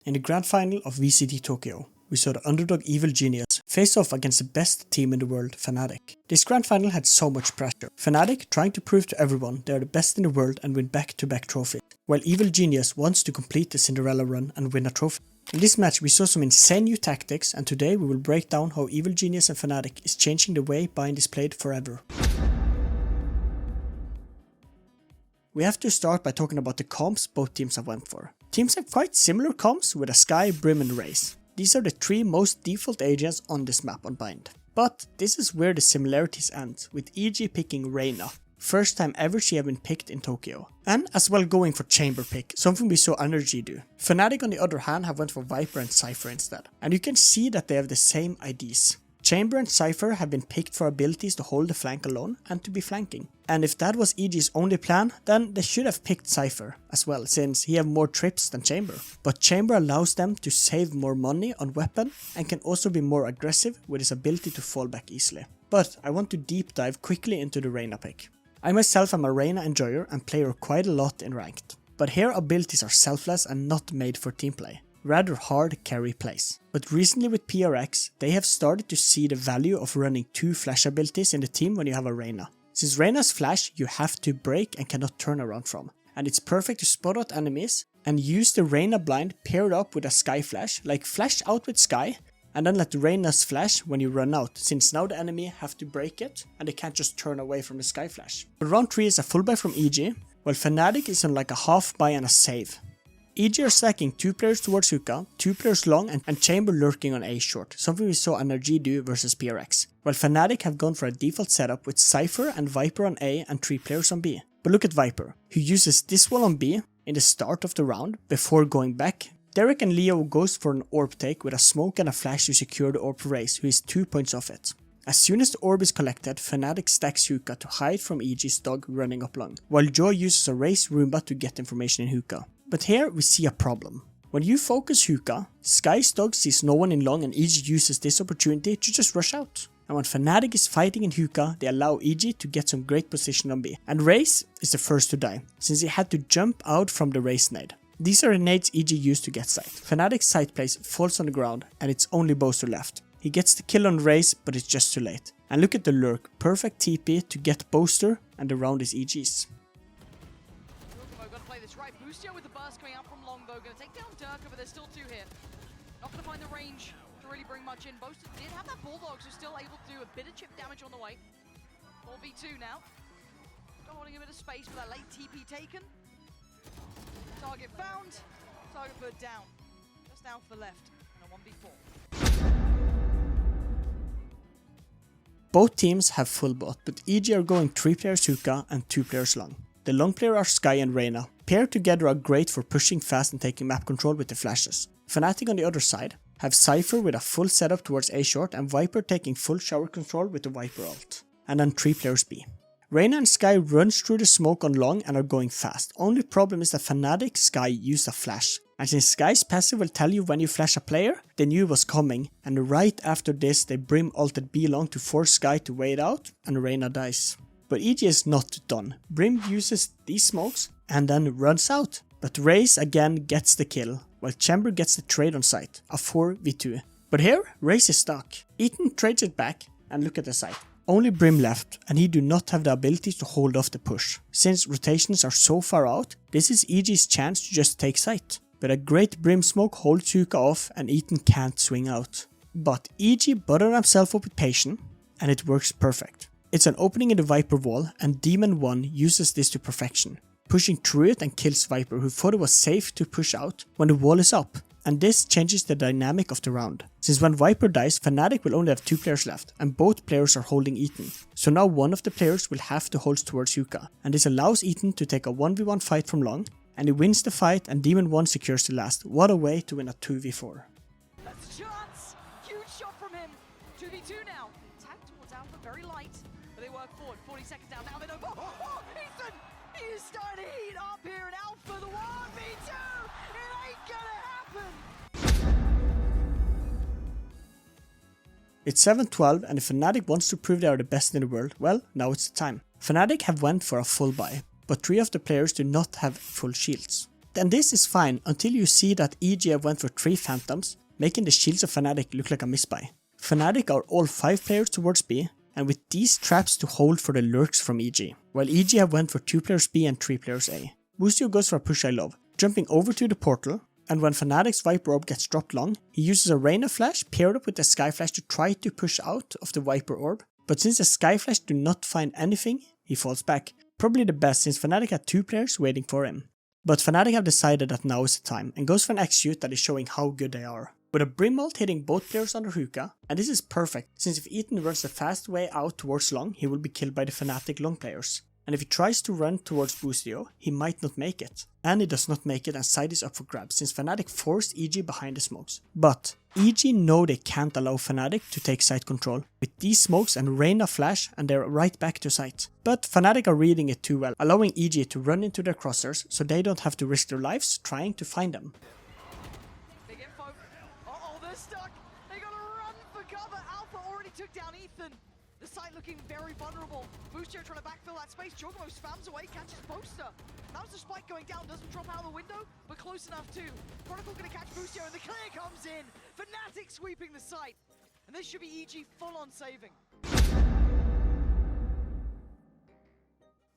In the grand final of VCT Tokyo, we saw the underdog Evil Genius face off against the best team in the world, Fnatic. This grand final had so much pressure. Fnatic trying to prove to everyone they are the best in the world and win back-to-back trophies, while Evil Genius wants to complete the Cinderella run and win a trophy. In this match we saw some insane new tactics, and today we will break down how Evil Genius and Fnatic is changing the way Bind is played forever. We have to start by talking about the comps both teams have went for. Teams have quite similar comps with a Skye, Brim and Raze. These are the three most default agents on this map on Bind. But this is where the similarities end, with EG picking Reyna, first time ever she have been picked in Tokyo. And as well going for Chamber pick, something we saw Energy do. Fnatic on the other hand have went for Viper and Cypher instead. And you can see that they have the same IDs. Chamber and Cypher have been picked for abilities to hold the flank alone and to be flanking. And if that was EG's only plan, then they should have picked Cypher as well, since he have more trips than Chamber. But Chamber allows them to save more money on weapon and can also be more aggressive with his ability to fall back easily. But I want to deep dive quickly into the Reyna pick. I myself am a Reyna enjoyer and play her quite a lot in ranked. But here abilities are selfless and not made for team play. Rather hard carry plays. But recently with PRX, they have started to see the value of running two flash abilities in the team when you have a Reyna. Since Reyna's flash you have to break and cannot turn around from, and it's perfect to spot out enemies and use the Reyna blind paired up with a Skye flash, like flash out with Skye and then let Reyna's flash when you run out, since now the enemy have to break it and they can't just turn away from the Skye flash. But round 3 is a full buy from EG, while Fnatic is on like a half buy and a save. EG are stacking 2 players towards hookah, 2 players long and Chamber lurking on A short, something we saw Energy do versus PRX. While Fnatic have gone for a default setup with Cypher and Viper on A and 3 players on B. But look at Viper, who uses this wall on B in the start of the round before going back. Derek and Leo goes for an orb take with a smoke and a flash to secure the orb for Raze, who is 2 points off it. As soon as the orb is collected, Fnatic stacks hookah to hide from EG's dog running up long, while Joy uses a Raze Roomba to get information in hookah. But here we see a problem. When you focus hookah, Skye's dog sees no one in long and EG uses this opportunity to just rush out. And when Fnatic is fighting in hookah, they allow EG to get some great position on B. And Raze is the first to die, since he had to jump out from the Raze nade. These are the nades EG used to get sight. Fnatic's sight place falls on the ground and it's only Boaster left. He gets the kill on Raze, but it's just too late. And look at the lurk, perfect TP to get Boaster, and the round is EG's. Lukrembo gonna play this right. Boostio with the burst coming out from long though, gonna take down Durka, but there's still 2 here. Not gonna find the range to really bring much in. Boaster did have that Bulldog, so still able to do a bit of chip damage on the way. 4v2 now. Still holding a bit of space with that late TP taken. Target found, target put down. Just out for left in a 1v4. Both teams have full bot, but EG are going 3 players hookah and 2 players long. The long player are Skye and Reyna. Paired together are great for pushing fast and taking map control with the flashes. Fnatic on the other side have Cypher with a full setup towards A short and Viper taking full shower control with the Viper ult. And then 3 players B. Reyna and Skye runs through the smoke on long and are going fast. Only problem is that Fnatic Skye used a flash. And since Skye's passive will tell you when you flash a player, they knew it was coming. And right after this they Brim ulted B long to force Skye to wait out and Reyna dies. But EG is not done. Brim uses these smokes and then runs out. But Raze again gets the kill, while Chamber gets the trade on site, a 4v2. But here, Raze is stuck. Ethan trades it back and look at the site. Only Brim left and he do not have the ability to hold off the push. Since rotations are so far out, this is EG's chance to just take site. But a great Brim smoke holds hookah off and Ethan can't swing out. But EG buttered himself up with patience and it works perfect. It's an opening in the Viper wall and Demon 1 uses this to perfection, pushing through it and kills Viper, who thought it was safe to push out when the wall is up. And this changes the dynamic of the round. Since when Viper dies, Fnatic will only have 2 players left and both players are holding Ethan. So now one of the players will have to hold towards hookah, and this allows Ethan to take a 1v1 fight from long, and he wins the fight and Demon 1 secures the last. What a way to win a 2v4. That's a chance! Huge shot from him. 2v2 now. Tag towards Alpha, very light, but they work forward. 40 seconds down, now they know. Oh, Ethan! He is starting to heat up here in Alpha, the 1v2! It ain't gonna happen! It's 7-12 and if Fnatic wants to prove they are the best in the world, well, now it's the time. Fnatic have went for a full buy, but 3 of the players do not have full shields. And this is fine until you see that EG have went for 3 Phantoms, making the shields of Fnatic look like a misbuy. Fnatic are all 5 players towards B, and with these traps to hold for the lurks from EG, while EG have went for 2 players B and 3 players A. Boostio goes for a push I love, jumping over to the portal, and when Fnatic's Viper Orb gets dropped long, he uses a Reyna Flash paired up with the Sky Flash to try to push out of the Viper Orb, but since the Sky Flash do not find anything, he falls back. Probably the best since Fnatic had 2 players waiting for him. But Fnatic have decided that now is the time, and goes for an execute that is showing how good they are. With a Brim ult hitting both players under hookah, and this is perfect, since if Ethan runs the fast way out towards long, he will be killed by the Fnatic long players. And if he tries to run towards Boostio, he might not make it. And he does not make it and side is up for grabs, since Fnatic forced EG behind the smokes. But EG know they can't allow Fnatic to take site control with these smokes and Reyna Flash, and they're right back to site. But Fnatic are reading it too well, allowing EG to run into their crosshairs so they don't have to risk their lives trying to find them. Big info. Uh-oh, they're stuck. They gotta run for cover. Alpha already took down Ethan. The site looking very vulnerable. Boostio trying to backfill that space. Jogamo spams away, catches Poster. That was the spike going down, doesn't drop out of the window, but close enough too. Chronicle gonna catch Boostio and the clear comes in. Fnatic sweeping the site. And this should be EG full on saving.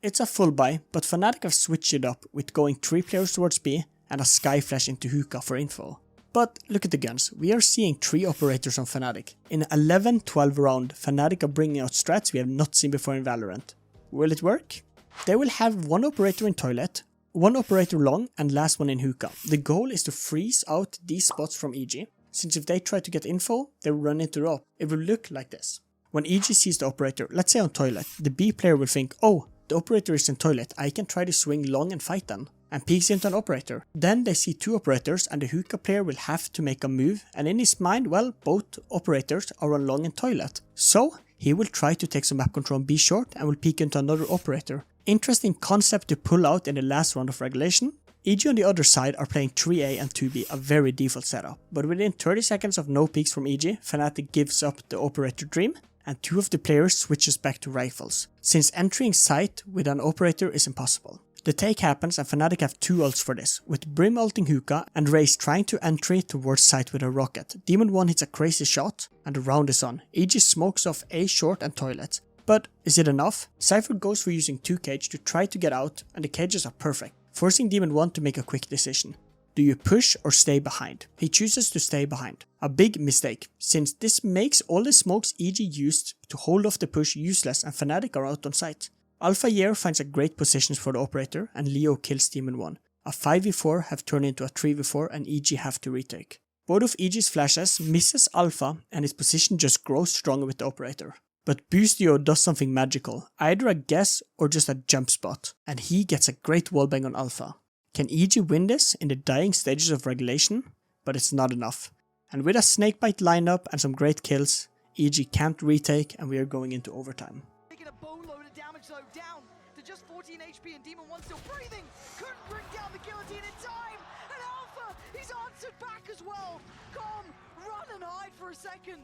It's a full buy, but Fnatic have switched it up with going 3 players towards B and a Sky Flash into hookah for info. But look at the guns, we are seeing 3 operators on Fnatic. In 11-12 round, Fnatic are bringing out strats we have not seen before in Valorant. Will it work? They will have 1 operator in toilet, 1 operator long and last one in hookah. The goal is to freeze out these spots from EG, since if they try to get info, they will run into the op. It will look like this. When EG sees the operator, let's say on toilet, the B player will think, oh, the operator is in toilet, I can try to swing long and fight them, and peeks into an operator. Then they see 2 operators and the hookah player will have to make a move, and in his mind, well, both operators are on long and toilet. So he will try to take some map control and be short and will peek into another operator. Interesting concept to pull out in the last round of regulation. EG on the other side are playing 3A and 2B, a very default setup, but within 30 seconds of no peeks from EG, Fnatic gives up the operator dream, and 2 of the players switches back to rifles, since entering site with an operator is impossible. The take happens and Fnatic have 2 ults for this, with Brim ulting hookah and Raze trying to entry towards site with a rocket. Demon 1 hits a crazy shot and the round is on. EG smokes off A short and toilet. But is it enough? Cypher goes for using 2 cage to try to get out and the cages are perfect, forcing Demon 1 to make a quick decision. Do you push or stay behind? He chooses to stay behind. A big mistake, since this makes all the smokes EG used to hold off the push useless and Fnatic are out on site. Alpha Year finds a great positions for the operator and Leo kills Demon 1. A 5v4 have turned into a 3v4 and EG have to retake. Both of EG's flashes misses Alpha and his position just grows stronger with the operator. But Boostio does something magical, either a guess or just a jump spot, and he gets a great wallbang on Alpha. Can EG win this in the dying stages of regulation? But it's not enough. And with a snakebite lineup and some great kills, EG can't retake and we are going into overtime. Taking a boatload of damage though, down to just 14 HP and Demon 1 still breathing. Couldn't bring down the guillotine in time. And Alpha, he's answered back as well. Calm, run and hide for a second.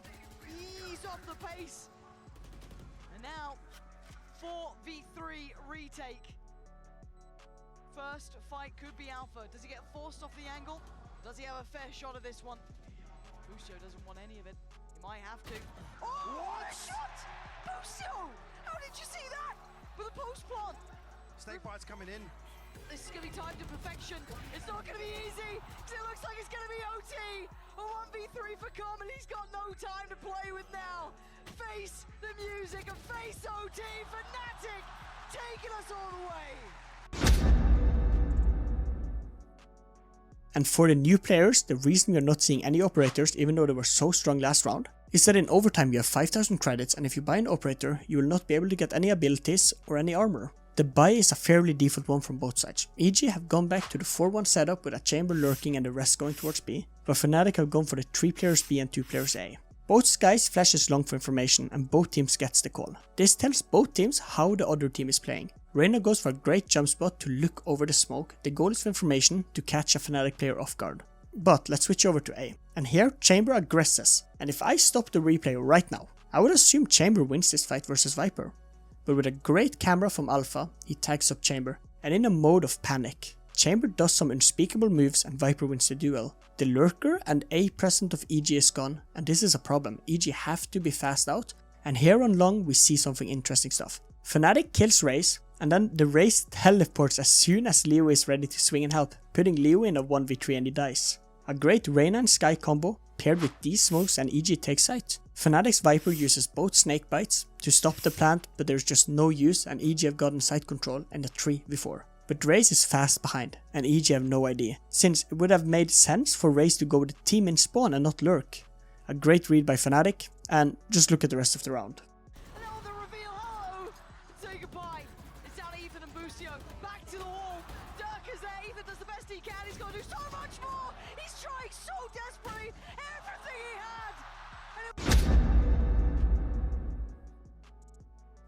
Ease off the pace. And now, 4v3 retake. First fight could be Alpha. Does he get forced off the angle? Does he have a fair shot at this one? Boostio doesn't want any of it. He might have to. Oh, what a shot! Boostio! How did you see that? With a post plant. Snakebite's coming in. This is going to be timed to perfection. It's not going to be easy, because it looks like it's going to be OT. A 1v3 for Com, and he's got no time to play with now. Face the music and face OT. Fnatic taking us all the way. And for the new players, the reason we are not seeing any operators even though they were so strong last round, is that in overtime you have 5000 credits and if you buy an operator, you will not be able to get any abilities or any armor. The buy is a fairly default one from both sides. EG have gone back to the 4-1 setup with a chamber lurking and the rest going towards B, but Fnatic have gone for the 3 players B and 2 players A. Both guys flashes long for information and both teams gets the call. This tells both teams how the other team is playing. Reyna goes for a great jump spot to look over the smoke. The goal is for information to catch a Fnatic player off guard. But let's switch over to A. And here Chamber aggresses. And if I stop the replay right now, I would assume Chamber wins this fight versus Viper. But with a great camera from Alpha, he tags up Chamber. And in a mode of panic, Chamber does some unspeakable moves and Viper wins the duel. The lurker and A present of EG is gone, and this is a problem. EG have to be fast out, and here on long we see something interesting stuff. Fnatic kills Raze, and then the Raze teleports as soon as Leo is ready to swing and help, putting Leo in a 1v3 and he dies. A great Reyna and Skye combo, paired with these smokes and EG takes sight. Fnatic's Viper uses both snake bites to stop the plant, but there's just no use and EG have gotten site control and a 3v4. But Raze is fast behind, and EG have no idea, since it would have made sense for Raze to go with the team in spawn and not lurk. A great read by Fnatic, and just look at the rest of the round. And now the reveal, hello! Say goodbye. It's down to Ethan and Boostio. Back to the wall. Dirk is there. Ethan does the best he can. He's got to do so much more. He's trying so desperately. Everything he had.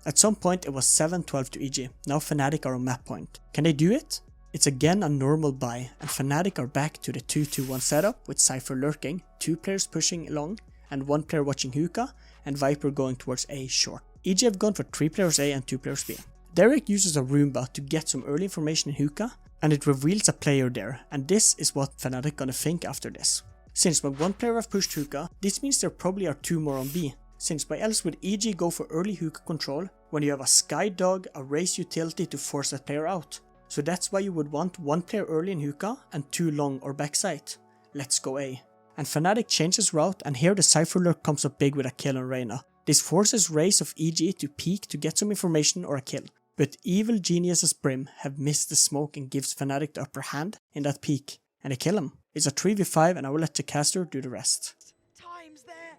At some point it was 7-12 to EG, now Fnatic are on map point. Can they do it? It's again a normal buy, and Fnatic are back to the 2-2-1 setup with Cypher lurking, 2 players pushing along, and 1 player watching hookah, and Viper going towards A short. EG have gone for 3 players A and 2 players B. Derek uses a Roomba to get some early information in hookah, and it reveals a player there, and this is what Fnatic gonna think after this. Since when 1 player have pushed hookah, this means there probably are 2 more on B. Since why else would EG go for early hookah control when you have a Skye dog, a Raze utility to force that player out? So that's why you would want 1 player early in hookah and 2 long or backside. Let's go A. And Fnatic changes route, and here the Cypher lurk comes up big with a kill on Reyna. This forces Raze of EG to peek to get some information or a kill. But evil geniuses Brim have missed the smoke and gives Fnatic the upper hand in that peek, and they kill him. It's a 3v5 and I will let the caster do the rest. Time's there.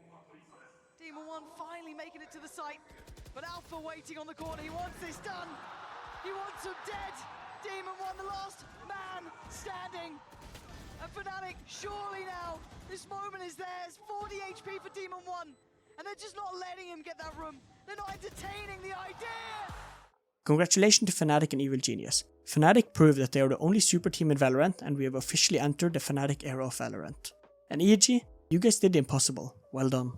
Demon 1 finally making it to the site, but Alpha waiting on the corner. He wants this done. He wants him dead. Demon 1, the last man standing. And Fnatic, surely now, this moment is theirs. 40 HP for Demon 1, and they're just not letting him get that room. They're not entertaining the idea. Congratulations to Fnatic and Evil Genius. Fnatic proved that they are the only super team in Valorant, and we have officially entered the Fnatic era of Valorant. And EG, you guys did the impossible. Well done.